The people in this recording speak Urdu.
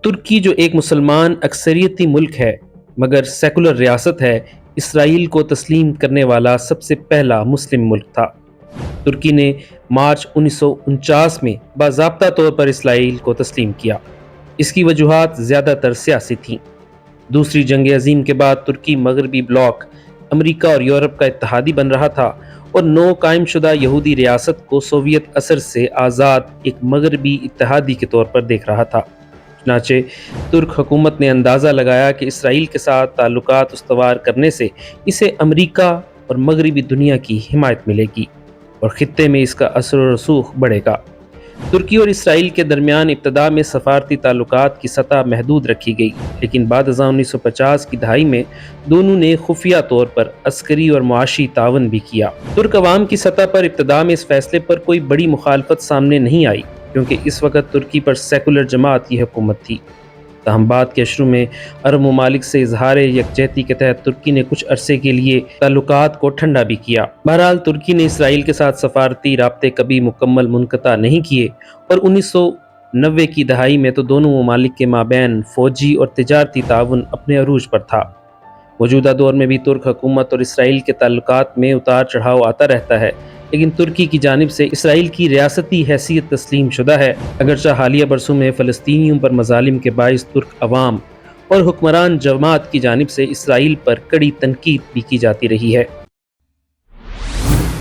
ترکی جو ایک مسلمان اکثریتی ملک ہے مگر سیکولر ریاست ہے، اسرائیل کو تسلیم کرنے والا سب سے پہلا مسلم ملک تھا۔ ترکی نے مارچ 1949 میں باضابطہ طور پر اسرائیل کو تسلیم کیا۔ اس کی وجوہات زیادہ تر سیاسی تھیں۔ دوسری جنگ عظیم کے بعد ترکی مغربی بلاک امریکہ اور یورپ کا اتحادی بن رہا تھا اور نو قائم شدہ یہودی ریاست کو سوویت اثر سے آزاد ایک مغربی اتحادی کے طور پر دیکھ رہا تھا۔ چنانچہ ترک حکومت نے اندازہ لگایا کہ اسرائیل کے ساتھ تعلقات استوار کرنے سے اسے امریکہ اور مغربی دنیا کی حمایت ملے گی اور خطے میں اس کا اثر و رسوخ بڑھے گا۔ ترکی اور اسرائیل کے درمیان ابتدا میں سفارتی تعلقات کی سطح محدود رکھی گئی، لیکن بعد ازاں 1950 کی دہائی میں دونوں نے خفیہ طور پر عسکری اور معاشی تعاون بھی کیا۔ ترک عوام کی سطح پر ابتدا میں اس فیصلے پر کوئی بڑی مخالفت سامنے نہیں آئی، کیونکہ اس وقت ترکی پر سیکولر جماعت کی حکومت تھی۔ تاہم بعد کے اشروں میں عرب ممالک سے اظہار یکجہتی کے تحت ترکی نے کچھ عرصے کے لیے تعلقات کو ٹھنڈا بھی کیا۔ بہرحال ترکی نے اسرائیل کے ساتھ سفارتی رابطے کبھی مکمل منقطع نہیں کیے اور 1990 کی دہائی میں تو دونوں ممالک کے مابین فوجی اور تجارتی تعاون اپنے عروج پر تھا۔ موجودہ دور میں بھی ترک حکومت اور اسرائیل کے تعلقات میں اتار چڑھاؤ آتا رہتا ہے، لیکن ترکی کی جانب سے اسرائیل کی ریاستی حیثیت تسلیم شدہ ہے، اگرچہ حالیہ برسوں میں فلسطینیوں پر مظالم کے باعث ترک عوام اور حکمران جماعت کی جانب سے اسرائیل پر کڑی تنقید بھی کی جاتی رہی ہے۔